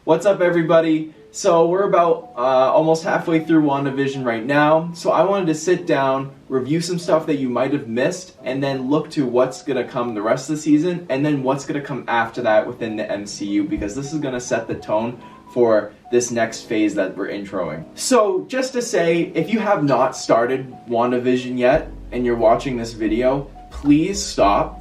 What's up, everybody? So we're about almost halfway through WandaVision right now, so I wanted to sit down, review some stuff that you might have missed, and then look to what's going to come the rest of the season, and then what's going to come after that within the MCU, because this is going to set the tone for this next phase that we're introing. So just to say, if you have not started WandaVision yet, and you're watching this video, please stop,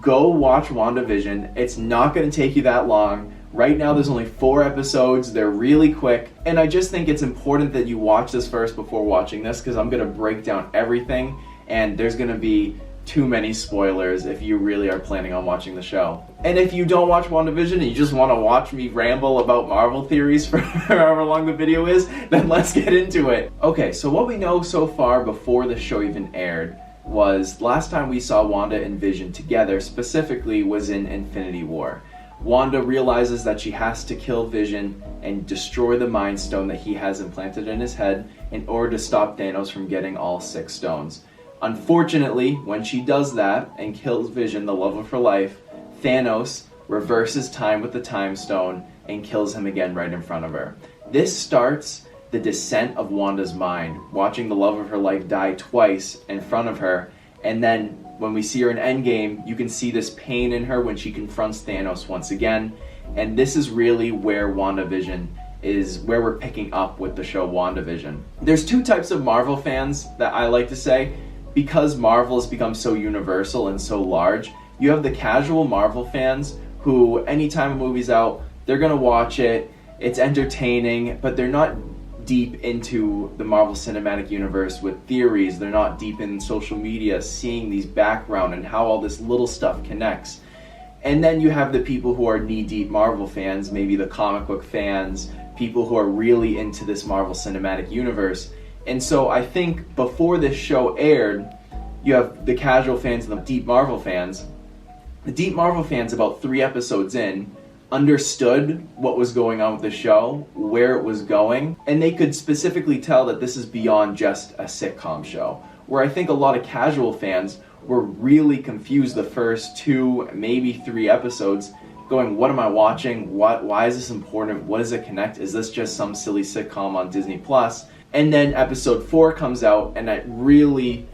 go watch WandaVision. It's not going to take you that long. Right now there's only 4 episodes, they're really quick, and I just think it's important that you watch this first before watching this, because I'm going to break down everything, and there's going to be too many spoilers if you really are planning on watching the show. And if you don't watch WandaVision and you just want to watch me ramble about Marvel theories for however long the video is, then let's get into it. Okay, so what we know so far before the show even aired was last time we saw Wanda and Vision together specifically was in Infinity War. Wanda realizes that she has to kill Vision and destroy the Mind Stone that he has implanted in his head in order to stop Thanos from getting all 6 stones. Unfortunately, when she does that and kills Vision, the love of her life, Thanos reverses time with the Time Stone and kills him again right in front of her. This starts the descent of Wanda's mind, watching the love of her life die twice in front of her, and then when we see her in Endgame, you can see this pain in her when she confronts Thanos once again. And this is really where WandaVision is, where we're picking up with the show WandaVision. There's 2 types of Marvel fans that I like to say, because Marvel has become so universal and so large. You have the casual Marvel fans who, anytime a movie's out, they're gonna watch it, it's entertaining, but they're not deep into the Marvel Cinematic Universe with theories. They're not deep in social media, seeing these background and how all this little stuff connects. And then you have the people who are knee-deep Marvel fans, maybe the comic book fans, people who are really into this Marvel Cinematic Universe. And so I think before this show aired, you have the casual fans and the deep Marvel fans. The deep Marvel fans, about 3 episodes in, understood what was going on with the show, where it was going, and they could specifically tell that this is beyond just a sitcom show. Where I think a lot of casual fans were really confused the first 2, maybe 3 episodes, going, what am I watching? Why is this important? What does it connect? Is this just some silly sitcom on Disney Plus? And then episode 4 comes out, and it really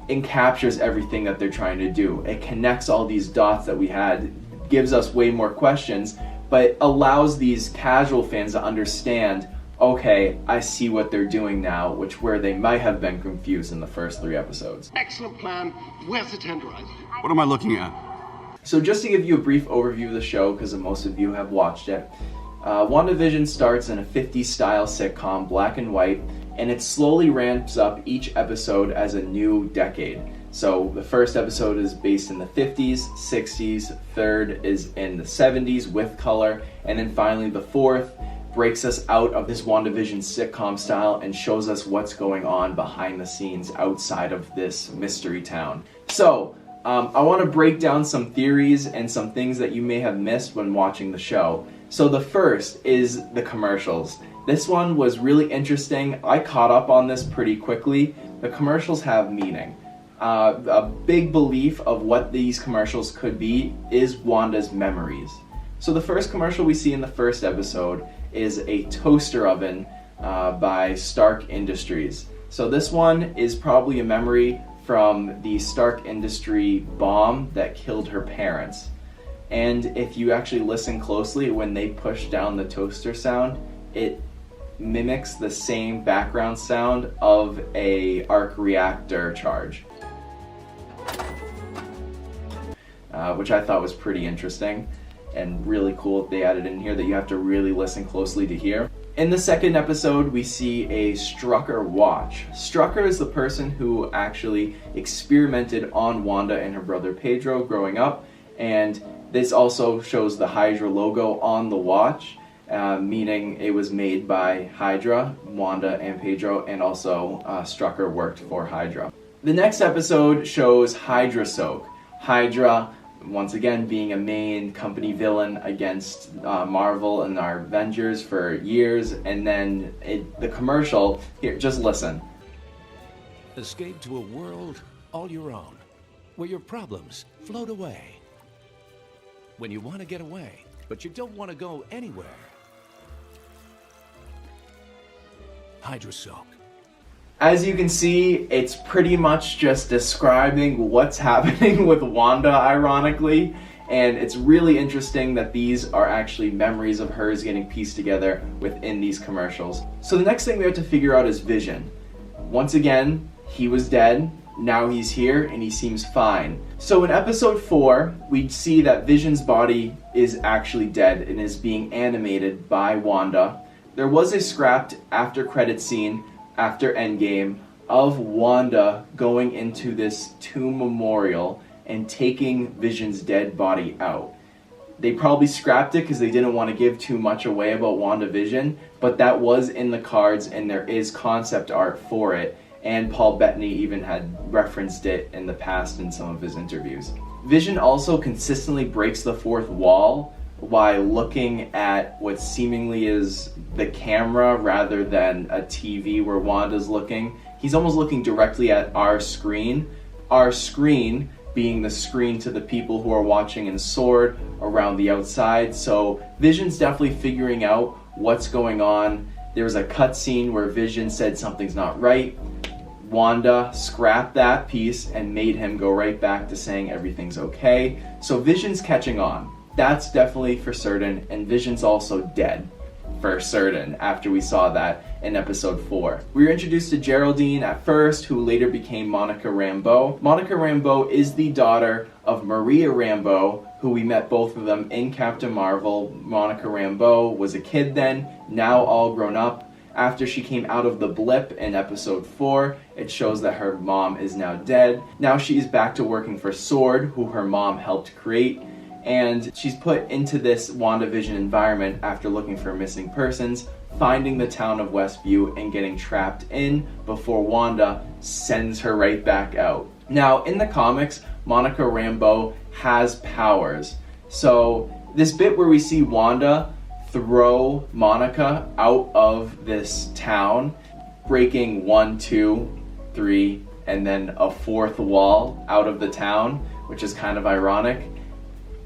encaptures everything that they're trying to do. It connects all these dots that we had, gives us way more questions, but allows these casual fans to understand, okay, I see what they're doing now, where they might have been confused in the first 3 episodes. Excellent plan. Where's the tenderizer? What am I looking at? So just to give you a brief overview of the show, because most of you have watched it, WandaVision starts in a 50s style sitcom, black and white, and it slowly ramps up each episode as a new decade. So the first episode is based in the 50s, 60s, third is in the 70s with color, and then finally the 4th breaks us out of this WandaVision sitcom style and shows us what's going on behind the scenes outside of this mystery town. So I want to break down some theories and some things that you may have missed when watching the show. So the first is the commercials. This one was really interesting. I caught up on this pretty quickly. The commercials have meaning. A big belief of what these commercials could be is Wanda's memories. So the first commercial we see in the first episode is a toaster oven by Stark Industries. So this one is probably a memory from the Stark Industry bomb that killed her parents. And if you actually listen closely, when they push down the toaster sound, it mimics the same background sound of a arc reactor charge. Which I thought was pretty interesting and really cool that they added in here, that you have to really listen closely to hear. In the second episode, we see a Strucker watch. Strucker is the person who actually experimented on Wanda and her brother Pedro growing up, and this also shows the Hydra logo on the watch, meaning it was made by Hydra, Wanda and Pedro, and also Strucker worked for Hydra. The next episode shows Hydra Soak. Hydra, once again, being a main company villain against Marvel and our Avengers for years, and then the commercial, here, just listen. Escape to a world all your own, where your problems float away. When you want to get away, but you don't want to go anywhere, Hydra Soak. As you can see, it's pretty much just describing what's happening with Wanda, ironically, and it's really interesting that these are actually memories of hers getting pieced together within these commercials. So the next thing we have to figure out is Vision. Once again, he was dead, now he's here, and he seems fine. So in episode 4, we see that Vision's body is actually dead and is being animated by Wanda. There was a scrapped after credit scene after Endgame of Wanda going into this tomb memorial and taking Vision's dead body out. They probably scrapped it because they didn't want to give too much away about WandaVision, but that was in the cards and there is concept art for it, and Paul Bettany even had referenced it in the past in some of his interviews. Vision also consistently breaks the fourth wall while looking at what seemingly is the camera rather than a TV where Wanda's looking. He's almost looking directly at our screen being the screen to the people who are watching in S.W.O.R.D. around the outside. So Vision's definitely figuring out what's going on. There was a cutscene where Vision said something's not right. Wanda scrapped that piece and made him go right back to saying everything's okay. So Vision's catching on. That's definitely for certain, and Vision's also dead for certain after we saw that in episode 4. We were introduced to Geraldine at first, who later became Monica Rambeau. Monica Rambeau is the daughter of Maria Rambeau, who we met both of them in Captain Marvel. Monica Rambeau was a kid then, now all grown up. After she came out of the blip in episode 4, it shows that her mom is now dead. Now she's back to working for S.W.O.R.D., who her mom helped create. And she's put into this WandaVision environment after looking for missing persons, finding the town of Westview and getting trapped in before Wanda sends her right back out. Now, in the comics, Monica Rambeau has powers. So this bit where we see Wanda throw Monica out of this town, breaking 1, 2, 3, and then a fourth wall out of the town, which is kind of ironic.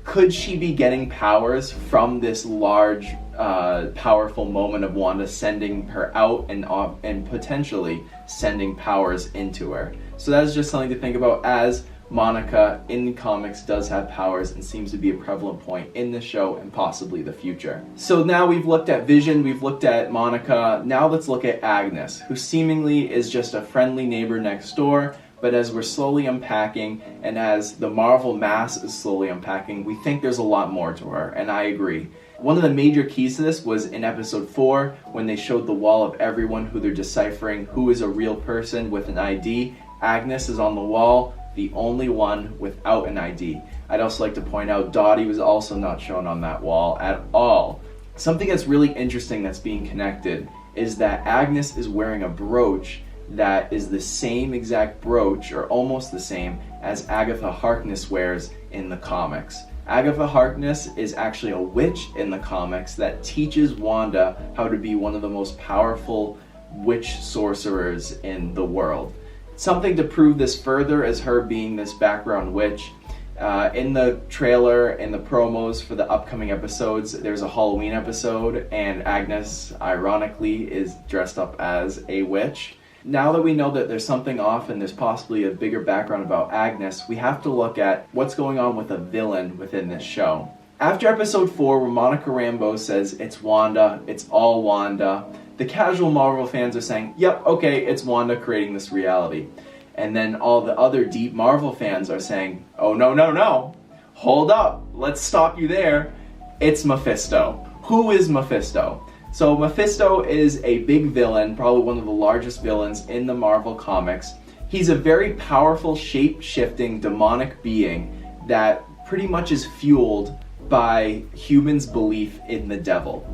Could she be getting powers from this large, powerful moment of Wanda sending her out and potentially sending powers into her? So that's just something to think about, as Monica in the comics does have powers and seems to be a prevalent point in the show and possibly the future. So now we've looked at Vision, we've looked at Monica, now let's look at Agnes, who seemingly is just a friendly neighbor next door. But as we're slowly unpacking, and as the Marvel mass is slowly unpacking, we think there's a lot more to her, and I agree. One of the major keys to this was in episode 4, when they showed the wall of everyone who they're deciphering who is a real person with an ID. Agnes is on the wall, the only one without an ID. I'd also like to point out Dottie was also not shown on that wall at all. Something that's really interesting that's being connected is that Agnes is wearing a brooch that is the same exact brooch, or almost the same, as Agatha Harkness wears in the comics. Agatha Harkness is actually a witch in the comics that teaches Wanda how to be one of the most powerful witch sorcerers in the world. Something to prove this further is her being this background witch. In the trailer and the promos for the upcoming episodes, there's a Halloween episode, and Agnes, ironically, is dressed up as a witch. Now that we know that there's something off and there's possibly a bigger background about Agnes, we have to look at what's going on with a villain within this show. After episode 4, where Monica Rambeau says it's Wanda, it's all Wanda, the casual Marvel fans are saying, yep, okay, it's Wanda creating this reality. And then all the other deep Marvel fans are saying, oh no, hold up, let's stop you there. It's Mephisto. Who is Mephisto? So Mephisto is a big villain, probably one of the largest villains in the Marvel comics. He's a very powerful, shape-shifting, demonic being that pretty much is fueled by humans' belief in the devil.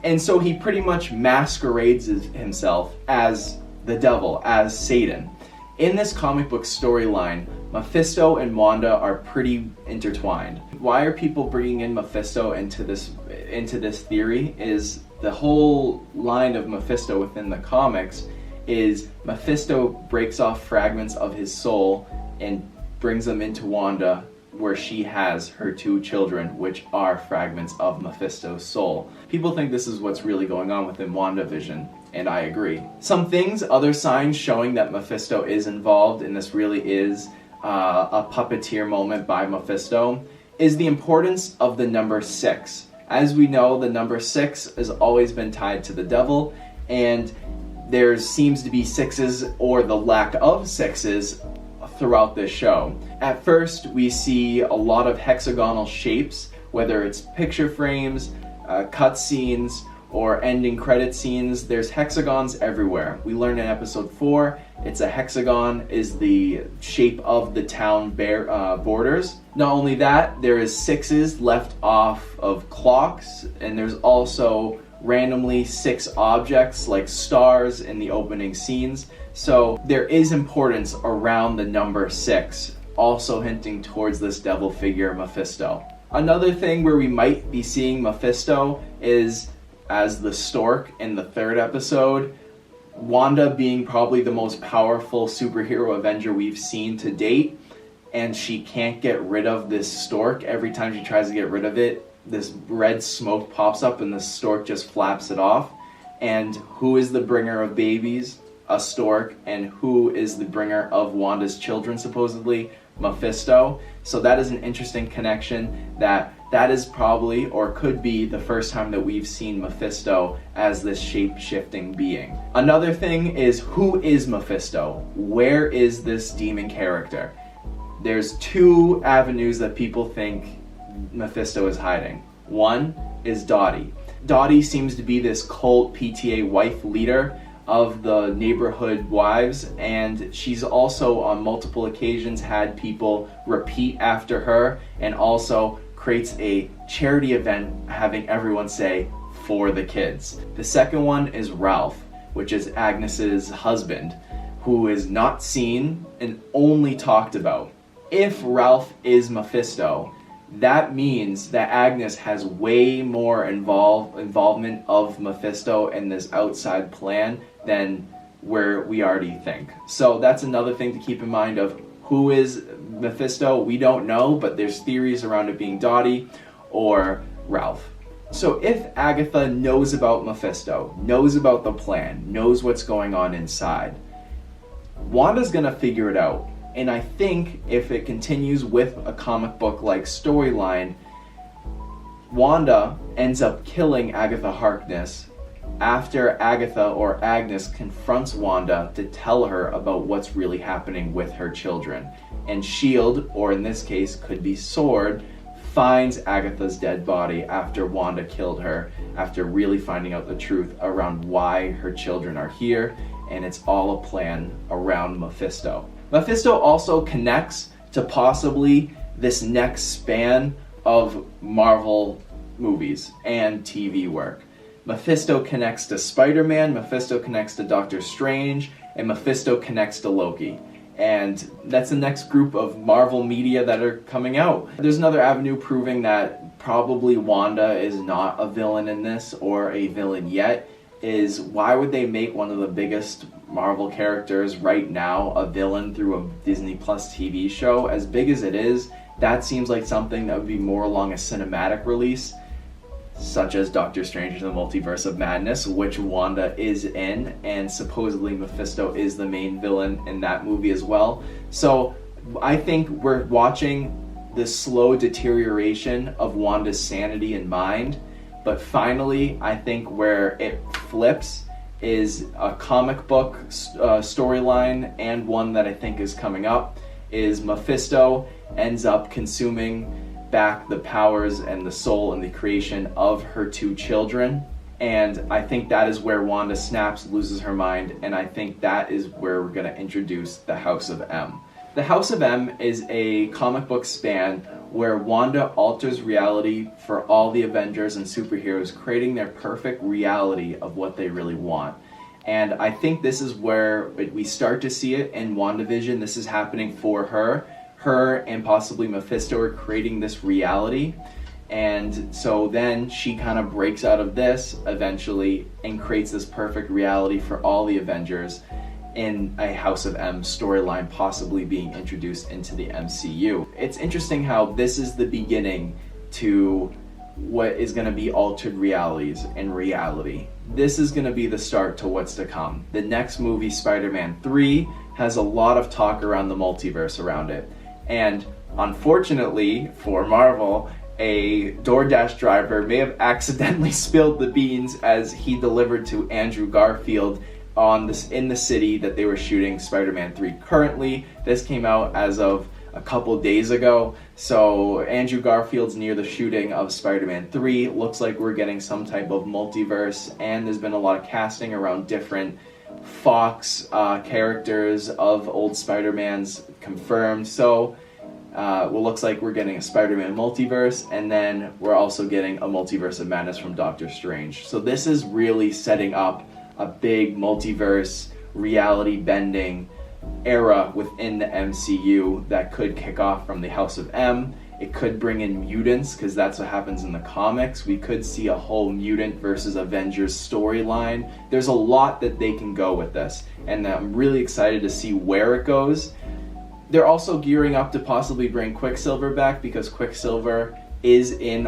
And so he pretty much masquerades himself as the devil, as Satan. In this comic book storyline, Mephisto and Wanda are pretty intertwined. Why are people bringing in Mephisto into this theory is the whole line of Mephisto within the comics is Mephisto breaks off fragments of his soul and brings them into Wanda where she has her two children, which are fragments of Mephisto's soul. People think this is what's really going on within WandaVision, and I agree. Some things, other signs showing that Mephisto is involved, and this really is a puppeteer moment by Mephisto, is the importance of the number 6. As we know, the number 6 has always been tied to the devil, and there seems to be 6s, or the lack of 6s, throughout this show. At first, we see a lot of hexagonal shapes, whether it's picture frames, cut scenes, or ending credit scenes. There's hexagons everywhere. We learned in episode 4, it's a hexagon is the shape of the town borders. Not only that, there is 6s left off of clocks, and there's also randomly 6 objects like stars in the opening scenes. So there is importance around the number 6, also hinting towards this devil figure, Mephisto. Another thing where we might be seeing Mephisto is as the stork in the 3rd episode. Wanda being probably the most powerful superhero Avenger we've seen to date, and she can't get rid of this stork. Every time she tries to get rid of it, this red smoke pops up and the stork just flaps it off. And who is the bringer of babies? A stork. And who is the bringer of Wanda's children, supposedly? Mephisto. So that is an interesting connection, that is probably, or could be, the first time that we've seen Mephisto as this shape-shifting being. Another thing is, who is Mephisto? Where is this demon character? There's 2 avenues that people think Mephisto is hiding. One is Dottie. Dottie seems to be this cult PTA wife leader of the neighborhood wives, and she's also on multiple occasions had people repeat after her, and also creates a charity event having everyone say, "for the kids." The second one is Ralph, which is Agnes's husband, who is not seen and only talked about. If Ralph is Mephisto, that means that Agnes has way more involvement of Mephisto in this outside plan than where we already think. So that's another thing to keep in mind of who is Mephisto. We don't know, but there's theories around it being Dottie or Ralph. So if Agatha knows about Mephisto, knows about the plan, knows what's going on inside, Wanda's gonna figure it out. And I think if it continues with a comic book like storyline, Wanda ends up killing Agatha Harkness after Agatha or Agnes confronts Wanda to tell her about what's really happening with her children. And S.H.I.E.L.D., or in this case could be S.W.O.R.D., finds Agatha's dead body after Wanda killed her, after really finding out the truth around why her children are here, and it's all a plan around Mephisto. Mephisto also connects to possibly this next span of Marvel movies and TV work. Mephisto connects to Spider-Man, Mephisto connects to Doctor Strange, and Mephisto connects to Loki. And that's the next group of Marvel media that are coming out. There's another avenue proving that probably Wanda is not a villain in this, or a villain yet, is why would they make one of the biggest Marvel characters right now a villain through a Disney Plus TV show? As big as it is, that seems like something that would be more along a cinematic release, such as Doctor Strange and the Multiverse of Madness, which Wanda is in, and supposedly Mephisto is the main villain in that movie as well. So I think we're watching the slow deterioration of Wanda's sanity and mind, but finally I think where it flips is a comic book storyline, and one that I think is coming up, is Mephisto ends up consuming back the powers and the soul and the creation of her two children. And I think that is where Wanda snaps, loses her mind, and I think that is where we're going to introduce the House of M. The House of M is a comic book span where Wanda alters reality for all the Avengers and superheroes, creating their perfect reality of what they really want. And I think this is where we start to see it in WandaVision. This is happening for her. Her and possibly Mephisto are creating this reality. And so then she kind of breaks out of this eventually and creates this perfect reality for all the Avengers. in a House of M storyline possibly being introduced into the MCU. It's interesting how this is the beginning to what is going to be altered realities in reality. This is going to be the start to what's to come. The next movie, Spider-Man 3, has a lot of talk around the multiverse around it. And unfortunately for Marvel, a DoorDash driver may have accidentally spilled the beans as he delivered to Andrew Garfield in the city that they were shooting Spider-Man 3 currently. This came out as of a couple days ago. So Andrew Garfield's near the shooting of Spider-Man 3. Looks like we're getting some type of multiverse, and there's been a lot of casting around different Fox characters of old Spider-Mans confirmed. So looks like we're getting a Spider-Man multiverse, and then we're also getting a multiverse of madness from Doctor Strange. So this is really setting up a big multiverse, reality bending era within the MCU that could kick off from the House of M. It could bring in mutants, because that's what happens in the comics. We could see a whole mutant versus Avengers storyline. There's a lot that they can go with this, and I'm really excited to see where it goes. They're also gearing up to possibly bring Quicksilver back, because Quicksilver is in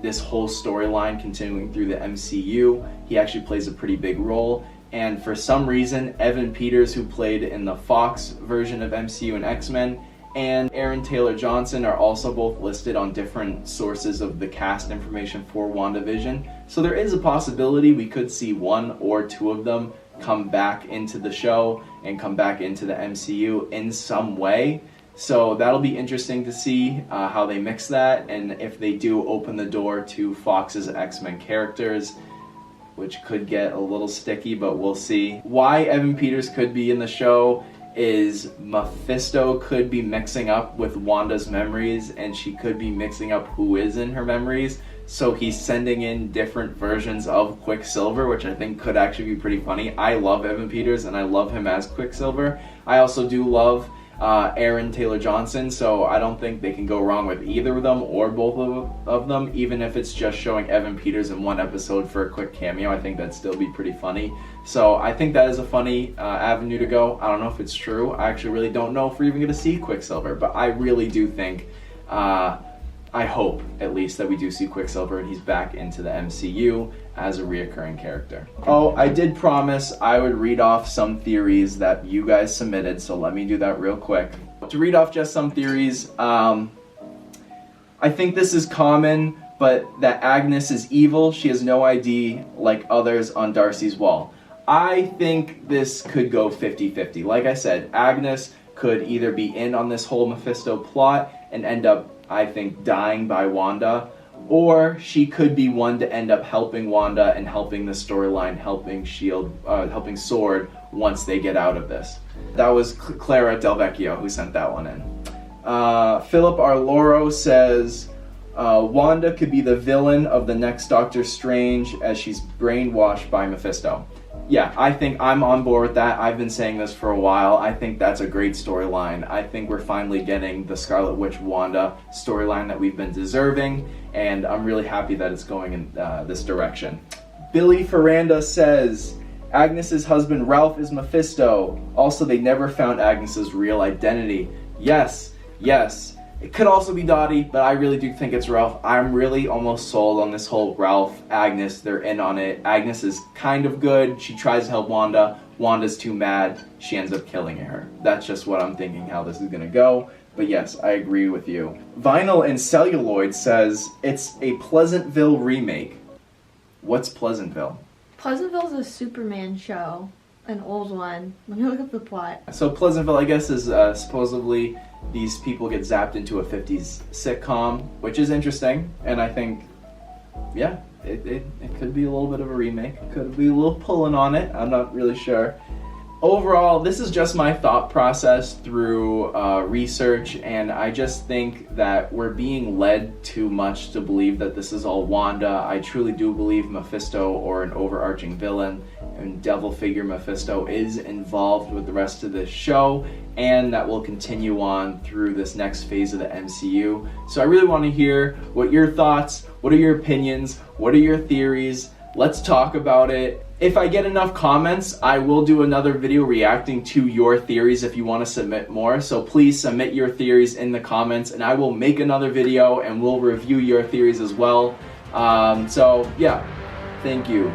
this whole storyline continuing through the MCU. He actually plays a pretty big role. And for some reason, Evan Peters, who played in the Fox version of MCU and X-Men, and Aaron Taylor Johnson are also both listed on different sources of the cast information for WandaVision. So there is a possibility we could see one or two of them come back into the show and come back into the MCU in some way. So that'll be interesting to see how they mix that, and if they do open the door to Fox's X-Men characters, which could get a little sticky, but we'll see. Why Evan Peters could be in the show is Mephisto could be mixing up with Wanda's memories, and she could be mixing up who is in her memories. So he's sending in different versions of Quicksilver, which I think could actually be pretty funny. I love Evan Peters, and I love him as Quicksilver. I also do love Aaron Taylor Johnson, so I don't think they can go wrong with either of them or both of them, even if it's just showing Evan Peters in one episode for a quick cameo. I think that'd still be pretty funny. So I think that is a funny avenue to go. I don't know if it's true. I actually really don't know if we're even going to see Quicksilver, but I really do think, I hope at least, that we do see Quicksilver and he's back into the MCU as a reoccurring character. Oh, I did promise I would read off some theories that you guys submitted, so let me do that real quick. To read off just some theories, I think this is common, but that Agnes is evil. She has no ID like others on Darcy's wall. I think this could go 50-50. Like I said, Agnes could either be in on this whole Mephisto plot and end up, I think, dying by Wanda, or she could be one to end up helping Wanda and helping the storyline, helping Sword once they get out of this. That was Clara Del Vecchio who sent that one in. Philip R. Loro says, Wanda could be the villain of the next Doctor Strange as she's brainwashed by Mephisto. Yeah, I think I'm on board with that. I've been saying this for a while. I think that's a great storyline. I think we're finally getting the Scarlet Witch Wanda storyline that we've been deserving, and I'm really happy that it's going in this direction. Billy Ferranda says, Agnes's husband Ralph is Mephisto. Also, they never found Agnes's real identity. Yes. It could also be Dottie, but I really do think it's Ralph. I'm really almost sold on this whole Ralph, Agnes, they're in on it. Agnes is kind of good. She tries to help Wanda. Wanda's too mad. She ends up killing her. That's just what I'm thinking how this is going to go. But yes, I agree with you. Vinyl and Celluloid says it's a Pleasantville remake. What's Pleasantville? Pleasantville's a Superman show. An old one. Let me look up the plot. So Pleasantville, I guess, is supposedly these people get zapped into a 50s sitcom, which is interesting. And I think, yeah, it could be a little bit of a remake. Could be a little pulling on it. I'm not really sure. Overall, this is just my thought process through research, and I just think that we're being led too much to believe that this is all Wanda. I truly do believe Mephisto, or an overarching villain and devil figure Mephisto, is involved with the rest of this show, and that will continue on through this next phase of the MCU. So I really want to hear what your thoughts, what are your opinions, what are your theories. Let's talk about it. if I get enough comments, I will do another video reacting to your theories if you want to submit more. So please submit your theories in the comments, and I will make another video and we'll review your theories as well. So yeah, thank you.